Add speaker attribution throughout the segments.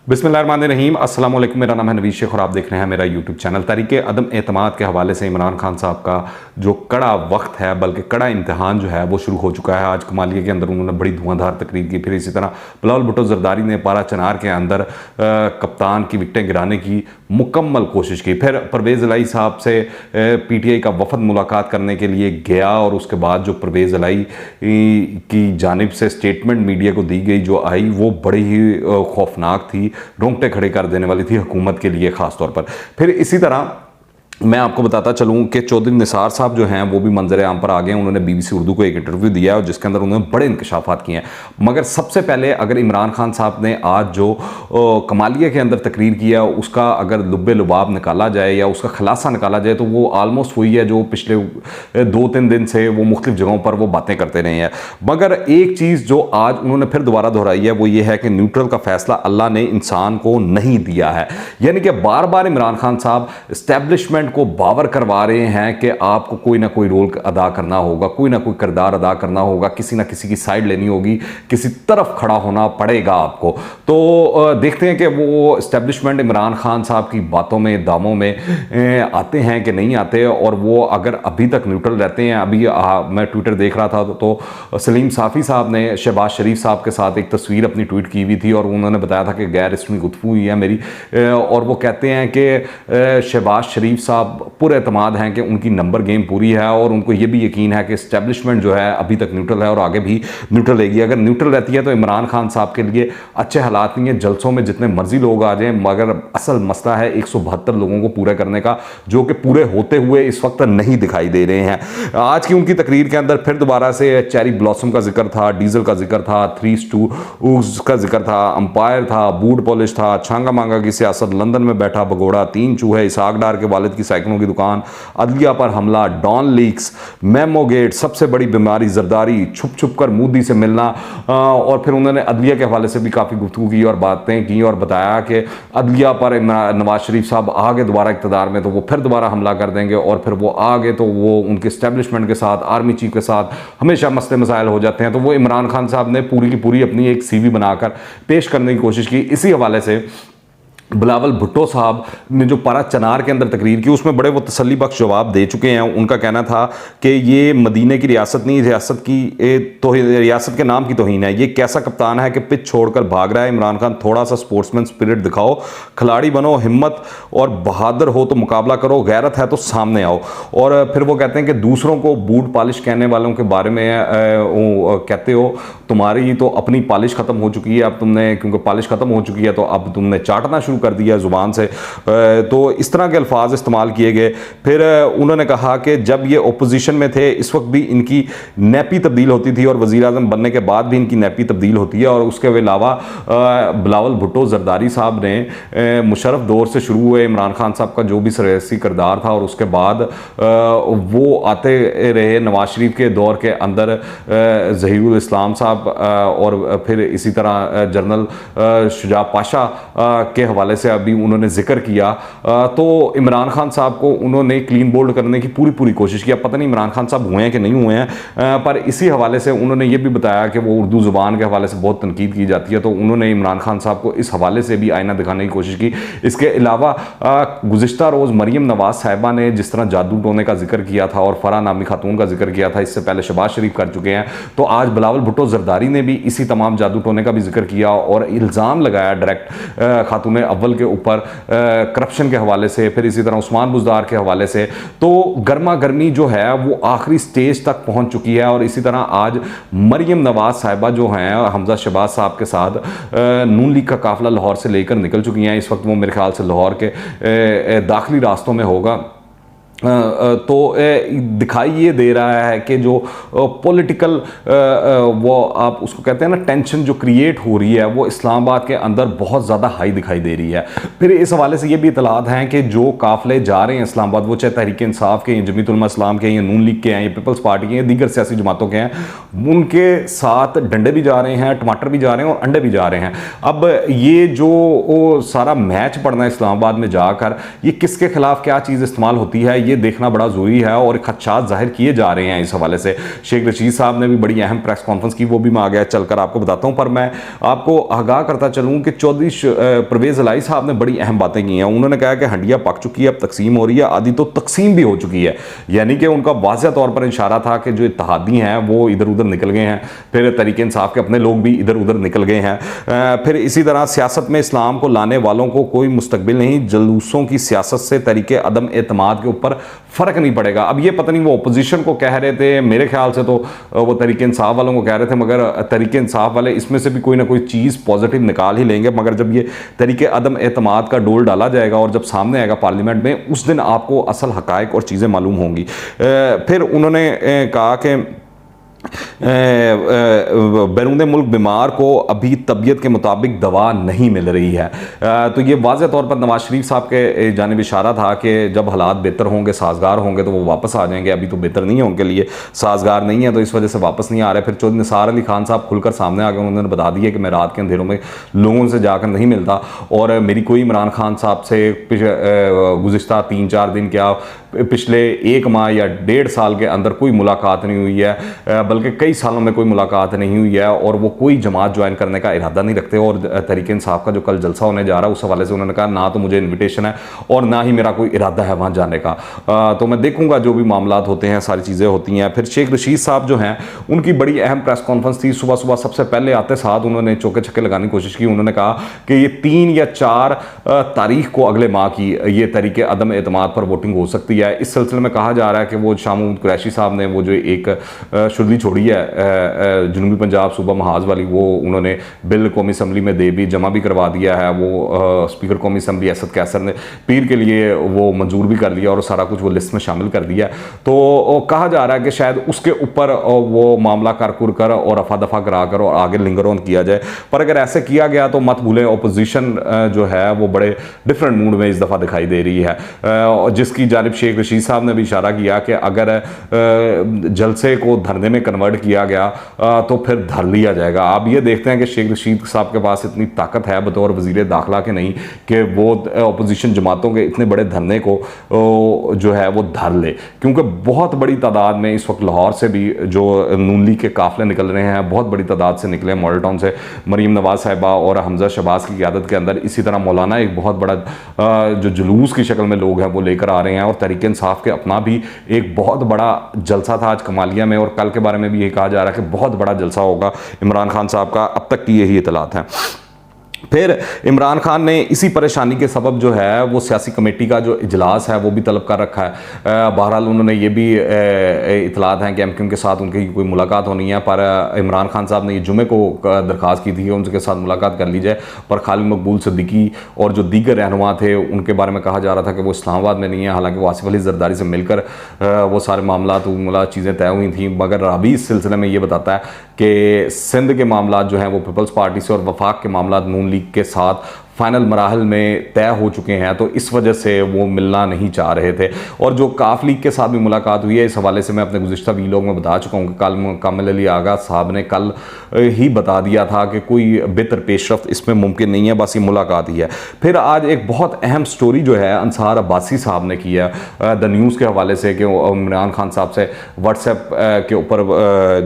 Speaker 1: बिस्मिल्लाहिर्रहमानिर्रहीम, अस्सलाम वालेकुम। मेरा नाम है नवीद शेख और आप देख रहे हैं मेरा यूट्यूब चैनल। तरीके अदम एतमाद के हवाले से इमरान खान साहब का जो कड़ा वक्त है, बल्कि कड़ा इम्तिहान जो है वो शुरू हो चुका है। आज कमालिया के अंदर उन्होंने बड़ी धुआंधार तकरीर की। फिर इसी तरह बिलावल भुट्टो जरदारी ने पारा चनार के अंदर कप्तान की विकटें गिराने की मुकम्मल कोशिश की। फिर परवेज़ इलाही साहब से PTI का वफद मुलाकात करने के लिए गया और उसके बाद जो परवेज़ इलाही की जानिब से स्टेटमेंट मीडिया को दी गई जो आई, वो बड़ी ही खौफनाक थी, रोंगटे खड़े कर देने वाली थी हुकूमत के लिए ख़ास तौर पर। फिर इसी तरह मैं आपको बताता चलूं कि चौधरी निसार साहब जो हैं वो भी मंजर आम पर आ गए। उन्होंने BBC उर्दू को एक इंटरव्यू दिया और जिसके अंदर उन्होंने बड़े इंकशाफात किए हैं। मगर सबसे पहले अगर इमरान खान साहब ने आज जो कमालिया के अंदर तकरीर किया उसका अगर लुब्बे लुबाब निकाला जाए या उसका खुलासा निकाला जाए तो वो आलमोस्ट वही है जो पिछले 2-3 दिन से वो मुख्तलिफ जगहों पर वो बातें करते रहे हैं। मगर एक चीज़ जो आज उन्होंने फिर दोबारा दोहराई है वो ये है कि न्यूट्रल का फैसला अल्लाह ने इंसान को नहीं दिया है। यानी कि बार बार इमरान खान साहब इस्टेब्लिशमेंट को बावर करवा रहे हैं कि आपको कोई ना कोई रोल अदा करना होगा, कोई ना कोई किरदार अदा करना होगा, किसी ना किसी की साइड लेनी होगी, किसी तरफ खड़ा होना पड़ेगा आपको। तो देखते हैं कि वो इस्टेब्लिशमेंट इमरान खान साहब की बातों में दामों में आते हैं कि नहीं आते। और वो अगर अभी तक न्यूट्रल रहते हैं। अभी मैं ट्विटर देख रहा था तो सलीम साफ़ी साहब ने शहबाज शरीफ साहब के साथ एक तस्वीर अपनी ट्वीट की हुई थी और उन्होंने बताया था कि गैर इसमी गुफ्तगू हुई है मेरी, और वो कहते हैं कि शहबाज शरीफ साहब पूरे एतमाद हैं कि उनकी नंबर गेम पूरी है और उनको ये भी यकीन है कि इस्टेब्लिशमेंट जो है अभी तक न्यूट्रल है और आगे भी न्यूट्रल रहेगी। अगर न्यूट्रल रहती है तो इमरान खान साहब के लिए अच्छे हालात नहीं है। जलसों में जितने मर्जी लोग आ जाएं, मगर असल मसला है 172 लोगों को पूरा करने का, जो कि पूरे होते हुए इस वक्त नहीं दिखाई दे रहे हैं। आज की उनकी तकरीर के अंदर फिर दोबारा से चेरी ब्लॉसम का जिक्र था, डीजल का जिक्र था, 3 स्टूज का जिक्र था, अंपायर था, बूट पॉलिश था, छांगा मांगा की सियासत, लंदन में बैठा भगोड़ा, 3 चूहे, इसहाक डार के वालिद की साइकिलों की दुकान, अदलिया पर हमला, डॉन लीक्स, मेमो गेट, सबसे बड़ी बीमारी जरदारी, छुप छुप कर मोदी से मिलना। और फिर उन्होंने अदलिया के हवाले से भी काफ़ी गुफ्तगू की और बातें की और बताया कि अदलिया पर नवाज शरीफ साहब आगे दोबारा इक़्तिदार में तो वो फिर दोबारा हमला कर देंगे और फिर वो आगे तो वो उनके इस्टेब्लिशमेंट के साथ, आर्मी चीफ के साथ हमेशा मसले मसाइल हो जाते हैं। तो वो इमरान खान साहब ने पूरी की पूरी अपनी एक CV बनाकर पेश करने की कोशिश की। इसी हवाले से बिलावल भुट्टो साहब ने जो पारा चनार के अंदर तकरीर की उसमें बड़े वो तसल्ली बख्श जवाब दे चुके हैं। उनका कहना था कि ये मदीने की रियासत नहीं, रियासत की रियासत के नाम की तौहीन है। ये कैसा कप्तान है कि पिच छोड़कर भाग रहा है। इमरान खान थोड़ा सा स्पोर्ट्समैन स्पिरिट दिखाओ, खिलाड़ी बनो, हिम्मत और बहादुर हो तो मुकाबला करो, गैरत है तो सामने आओ। और फिर वो कहते हैं कि दूसरों को बूट पॉलिश कहने वालों के बारे में कहते हो तुम्हारी तो अपनी पॉलिश ख़त्म हो चुकी है, अब तुमने क्योंकि पॉलिश ख़त्म हो चुकी है तो अब तुमने चाटना शुरू कर दिया ज़ुबान से। तो इस तरह के अल्फाज इस्तेमाल किए गए। फिर उन्होंने कहा कि जब ये ओपोजिशन में थे इस वक्त भी इनकी नैपी तब्दील होती थी और वज़ीर आज़म बनने के बाद भी इनकी नैपी तब्दील होती है। और उसके अलावा बिलावल भुट्टो जरदारी साहब ने मुशर्रफ दौर से शुरू हुए इमरान खान साहब का जो भी सियासी किरदार था और उसके बाद वो आते रहे नवाज शरीफ के दौर के अंदर ज़हीरुल इस्लाम साहब और फिर इसी तरह जनरल शुजा पाशा के हवाले से अभी उन्होंने जिक्र किया। तो इमरान खान साहब को उन्होंने क्लीन बोल्ड करने की पूरी कोशिश की। पता नहीं इमरान खान साहब हुए हैं कि नहीं हुए हैं, पर इसी हवाले से उन्होंने ये भी बताया कि वो उर्दू ज़ुबान के हवाले से बहुत तनकीद की जाती है। तो उन्होंने इमरान खान साहब को इस हवाले से भी आईना दिखाने की कोशिश की। इसके अलावा गुज़िश्ता रोज़ मरीम नवाज साहिबा ने जिस तरह जादू टोने का जिक्र किया था और फराह नामी खातून का जिक्र किया था, इससे पहले शहबाज शरीफ कर चुके हैं। तो आज बिलावल भुट्टो जरदारी ने भी इसी तमाम जादू टोने का भी जिक्र किया और इल्ज़ाम लगाया डायरेक्ट खातून अव्वल के ऊपर करप्शन के हवाले से, फिर इसी तरह उस्मान बुज़दार के हवाले से। तो गर्मा गर्मी जो है वो आखिरी स्टेज तक पहुंच चुकी है। और इसी तरह आज मरियम नवाज साहिबा जो हैं हमजा शहबाज साहब के साथ नून लीग का काफिला लाहौर से लेकर निकल चुकी हैं। इस वक्त वो मेरे ख्याल से लाहौर के दाखिली रास्तों में होगा। तो दिखाई ये दे रहा है कि जो पॉलिटिकल वो आप उसको कहते हैं ना टेंशन जो क्रिएट हो रही है वो इस्लामाबाद के अंदर बहुत ज़्यादा हाई दिखाई दे रही है। फिर इस हवाले से ये भी इतलात हैं कि जो काफ़िले जा रहे हैं इस्लामाबाद, वो चाहे तहरीक इंसाफ के हैं, जमीयत उलमा इस्लाम के हैं, या नून लीग के हैं, या पीपल्स पार्टी के हैं, दीगर सियासी जमातों के हैं, उनके साथ डंडे भी जा रहे हैं, टमाटर भी जा रहे हैं और अंडे भी जा रहे हैं। अब ये जो सारा मैच पड़ना है इस्लामाबाद में जाकर, ये किसके खिलाफ क्या चीज़ इस्तेमाल होती है, ये देखना बड़ा ज़रूरी है और खदशात जाहिर किए जा रहे हैं इस हवाले से। शेख रशीद साहब ने भी बड़ी अहम प्रेस कॉन्फ्रेंस की, वो भी मैं आगे चलकर आपको बताता हूँ, पर मैं आपको आगाह करता चलूँ कि चौधरी परवेज़ इलाही साहब ने बड़ी अहम बातें की हैं। उन्होंने कहा कि हंडिया पक चुकी है, अब तकसीम हो रही है, आधी तो तकसीम भी हो चुकी है। यानी कि उनका वाज़ह तौर पर इशारा था कि जो इत्तेहादी हैं वो इधर उधर निकल गए हैं, फिर तरीके इंसाफ के अपने लोग भी इधर उधर निकल गए हैं। फिर इसी तरह सियासत में इस्लाम को लाने वालों को कोई मुस्तकबिल नहीं, जलूसों की सियासत से तरीके अदम एतमाद के ऊपर फ़र्क नहीं पड़ेगा। अब ये पता नहीं वो अपोजिशन को कह रहे थे, मेरे ख्याल से तो वो तरीके इंसाफ वालों को कह रहे थे, मगर तरीके इंसाफ वाले इसमें से भी कोई ना कोई चीज़ पॉजिटिव निकाल ही लेंगे। मगर जब ये तरीके अदम एतमाद का डोल डाला जाएगा और जब सामने आएगा पार्लियामेंट में, उस दिन आपको असल हकायक और चीज़ें मालूम होंगी। फिर उन्होंने कहा कि बैरून मुल्क बीमार को अभी तबीयत के मुताबिक दवा नहीं मिल रही है। तो ये वाज़ह तौर पर नवाज शरीफ साहब के जानिब इशारा था कि जब हालात बेहतर होंगे, साजगार होंगे तो वो वापस आ जाएंगे। अभी तो बेहतर नहीं है उनके लिए, साजगार नहीं है, तो इस वजह से वापस नहीं आ रहे। फिर चौधरी निसार अली खान साहब खुलकर सामने आ गए, उन्होंने बता दिया कि मैं रात के अंधेरों में लोगों से जाकर नहीं मिलता और मेरी कोई इमरान खान साहब से गुज़िश्ता 3-4 दिन क्या पिछले 1 माह या 1.5 साल के अंदर कोई मुलाकात नहीं हुई है, बल्कि कई सालों में कोई मुलाकात नहीं हुई है और वो कोई जमात ज्वाइन करने का इरादा नहीं रखते। और तहरीक इंसाफ का जो कल जलसा होने जा रहा है उस हवाले से उन्होंने कहा ना तो मुझे इन्विटेशन है और ना ही मेरा कोई इरादा है वहाँ जाने का। तो मैं देखूंगा जो भी मामला होते हैं, सारी चीज़ें होती हैं। फिर शेख रशीद साहब जो हैं उनकी बड़ी अहम प्रेस कॉन्फ्रेंस थी। सुबह सुबह सबसे पहले आते साथ उन्होंने चौके छक्के लगाने की कोशिश की। उन्होंने कहा कि ये 3 या 4 तारीख को अगले माह की ये तरीके अदम एतमाद पर वोटिंग हो सकती है। इस सिलसिले में कहा जा रहा है कि वो शाह महमूद कुरैशी साहब ने वो जो एक शुर्ली छोड़ी है जनूबी पंजाब सूबा महाज वाली, वो उन्होंने बिल कौमी असम्बली में दे भी जमा भी करवा दिया है। वो स्पीकर कौमी असम्बली असद कैसर ने पीर के लिए वो मंजूर भी कर लिया और सारा कुछ वो लिस्ट में शामिल कर दिया। तो कहा जा रहा है कि शायद उसके ऊपर वो मामला कर और रफा दफा करा कर और आगे लिंगर ऑन किया जाए। पर अगर ऐसे किया गया तो मत भूलें अपोजिशन जो है वो बड़े डिफरेंट मूड में इस दफ़ा दिखाई दे रही है, जिसकी जानिब शेख रशीद साहब ने भी इशारा किया कि अगर जलसे को धरने में कन्वर्ट किया गया तो फिर धर लिया जाएगा। आप ये देखते हैं कि शेख रशीद साहब के पास इतनी ताकत है बतौर वज़ीर दाखिला के नहीं कि वो अपोजिशन जमातों के इतने बड़े धरने को जो है वो धर ले, क्योंकि बहुत बड़ी तादाद में इस वक्त लाहौर से भी जो नून लीग के काफिले निकल रहे हैं, बहुत बड़ी तादाद से निकले। मॉडल टाउन से मरीम नवाज साहिबा और हमजा शहबाज की क़यादत के अंदर, इसी तरह मौलाना एक बहुत बड़ा जो जुलूस की शक्ल में लोग हैं वो लेकर आ रहे हैं। और तहरीक इंसाफ के अपना भी एक बहुत बड़ा जलसा था आज कमालिया में और कल के बारे में भी ये कहा जा रहा है कि बहुत बड़ा जलसा होगा इमरान खान साहब का। अब तक की यही इतलात हैं। फिर इमरान खान ने इसी परेशानी के सबब जो है वो सियासी कमेटी का जो इजलास है वो भी तलब कर रखा है। बहरहाल उन्होंने ये भी इतलात हैं कि एमक्यूएम के साथ उनकी कोई मुलाकात होनी है, पर इमरान खान साहब ने ये जुमे को दरख्वास्त की थी कि उनके साथ मुलाकात कर ली जाए। पर खालिद मकबूल सिद्दीकी और जो दीगर रहनुमा थे उनके बारे में कहा जा रहा था कि वो इस्लामाबाद में नहीं है। हालांकि वो आसिफ अली जरदारी से मिलकर वो सारे मामला चीज़ें तय हुई थी। मगर राबी इस सिलसिले में ये बताता है कि सिंध के मामला जो हैं वो पीपल्स पार्टी से और वफाक के मामला नून लीग के साथ फाइनल मराहल में तय हो चुके हैं, तो इस वजह से वो मिलना नहीं चाह रहे थे। और जो काफ लीग के साथ भी मुलाकात हुई है, इस हवाले से मैं अपने गुज़िश्ता वीलॉग में बता चुका हूँ कि कल कामिल अली आगा साहब ने कल ही बता दिया था कि कोई बेहतर पेशरफ्त इसमें मुमकिन नहीं है, बस ये मुलाकात ही है। फिर आज एक बहुत अहम स्टोरी जो है अंसार अब्बासी साहब ने की है द न्यूज़ के हवाले से कि इमरान खान साहब से व्हाट्सएप के ऊपर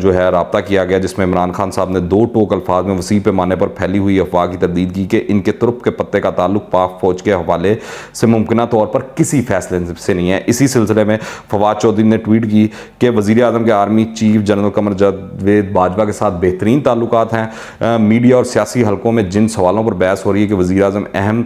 Speaker 1: जो है रब्ता किया गया, जिसमें इमरान खान साहब ने 2 टोक अल्फाज में वसी पैमाने पर फैली हुई अफवाह की तरदीद की कि इनके तुरुप के पत्ते का ताल्लुक पाक फौज के हवाले से मुमकिन तौर पर किसी फैसले से नहीं है। इसी सिलसिले में फवाद चौधरी ने ट्वीट की कि वज़ीर आज़म के army chief general Qamar Javed Bajwa के साथ बेहतरीन ताल्लुकात हैं। मीडिया और सियासी हलकों में जिन सवालों पर बहस हो रही है कि वज़ीर आज़म अहम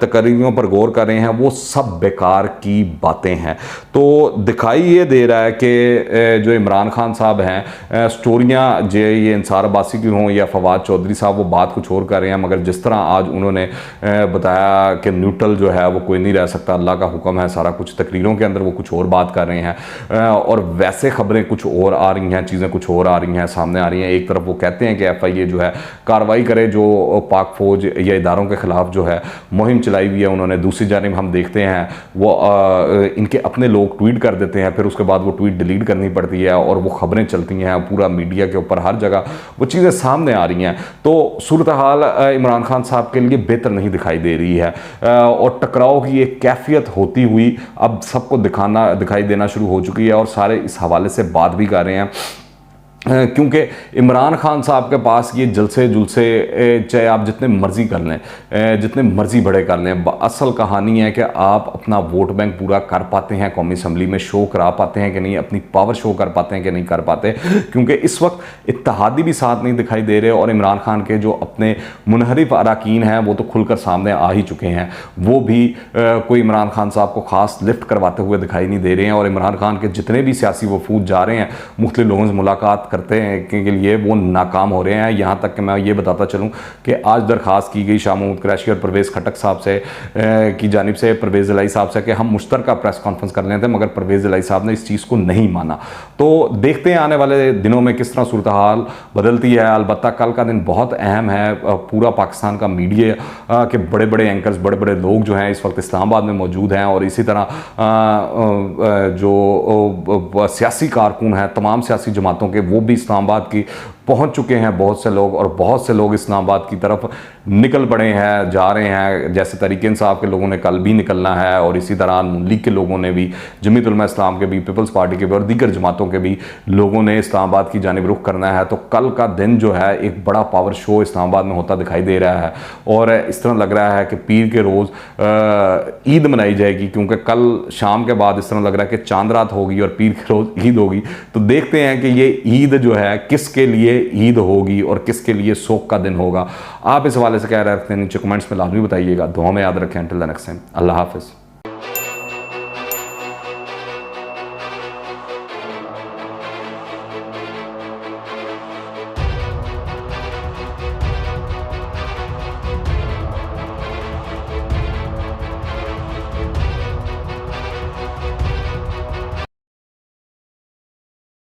Speaker 1: तकरीरों पर गौर कर रहे हैं, वो सब बेकार की बातें हैं। तो दिखाई ये दे रहा है कि जो इमरान खान साहब हैं, स्टोरियाँ जो ये अंसार अब्बासी की हों या फवाद चौधरी साहब, वो बात कुछ और कर रहे हैं। मगर जिस तरह आज उन्होंने बताया कि न्यूट्रल जो है वो कोई नहीं रह सकता, अल्लाह का हुक्म है सारा कुछ, तकरीरों के अंदर वो कुछ और बात कर रहे हैं और वैसे खबरें कुछ और आ रही हैं, चीज़ें कुछ और आ रही हैं, सामने आ रही हैं। एक तरफ वो कहते हैं कि FIA जो है कार्रवाई करे जो पाक फौज या इदारों के ख़िलाफ़ जो है मुहिम चलाई हुई है उन्होंने। दूसरी जानिब हम देखते हैं वो इनके अपने लोग ट्वीट कर देते हैं, फिर उसके बाद वो ट्वीट डिलीट करनी पड़ती है और वो खबरें चलती हैं पूरा मीडिया के ऊपर, हर जगह वो चीज़ें सामने आ रही हैं। तो सूरत हाल इमरान खान साहब के लिए बेहतर नहीं दिखाई दे रही है और टकराव की एक कैफियत होती हुई अब सबको दिखाई देना शुरू हो चुकी है और सारे इस हवाले से बात भी कर रहे हैं क्योंकि इमरान खान साहब के पास ये जलसे जुलसे चाहे आप जितने मर्जी कर लें जितने मर्जी बड़े कर लें, असल कहानी है कि आप अपना वोट बैंक पूरा कर पाते हैं, कौमी असम्बली में शो करा पाते हैं कि नहीं, अपनी पावर शो कर पाते हैं कि नहीं कर पाते, क्योंकि इस वक्त इत्तेहादी भी साथ नहीं दिखाई दे रहे और इमरान खान के जो अपने मुनहरिफ अरकान हैं वो तो खुलकर सामने आ ही चुके हैं, वो भी कोई इमरान खान साहब को खास लिफ्ट करवाते हुए दिखाई नहीं दे रहे हैं। और इमरान खान के जितने भी सियासी वफूद जा रहे हैं मुख्तलिफ लोगों से मुलाकात करते हैं के लिए वो नाकाम हो रहे हैं। यहाँ तक कि मैं ये बताता चलूँ कि आज दरख्वास्त की गई शाह महमूद कुरैशी और परवेज़ खटक साहब से की जानिब से, परवेज़ इलाही साहब से, कि हम मुश्तरका प्रेस कॉन्फ्रेंस कर लेते हैं, मगर परवेज़ इलाही साहब ने इस चीज़ को नहीं माना। तो देखते हैं आने वाले दिनों में किस तरह सूरत हाल बदलती है। अलबत्ता कल का दिन बहुत अहम है, पूरा पाकिस्तान का मीडिया के बड़े बड़े एंकर्स, बड़े बड़े लोग जो हैं इस वक्त इस्लामाबाद में मौजूद हैं और इसी तरह जो सियासी कारकुन हैं तमाम सियासी जमातों के, वो भी इस्लामाबाद की पहुंच चुके हैं बहुत से लोग, और बहुत से लोग इस्लामाबाद की तरफ निकल पड़े हैं, जा रहे हैं। जैसे तहरीक इंसाफ के लोगों ने कल भी निकलना है और इसी तरह नून लीग के लोगों ने भी, जमीयत उलमा इस्लाम के भी, पीपल्स पार्टी के भी और दीगर जमातों के भी लोगों ने इस्लामाबाद की जानिब रुख करना है। तो कल का दिन जो है एक बड़ा पावर शो इस्लामाबाद में होता दिखाई दे रहा है और इस तरह लग रहा है कि पीर के रोज़ ईद मनाई जाएगी, क्योंकि कल शाम के बाद इस तरह लग रहा है कि चांद रात होगी और पीर के रोज़ ईद होगी। तो देखते हैं कि ये ईद जो है किसके लिए ईद होगी और किसके लिए शोक का दिन होगा। आप इस हवाले से क्या रखते हैं नीचे कमेंट्स में लाजमी बताइएगा। दुआ में याद रखें। अल्लाह हाफ़िज़।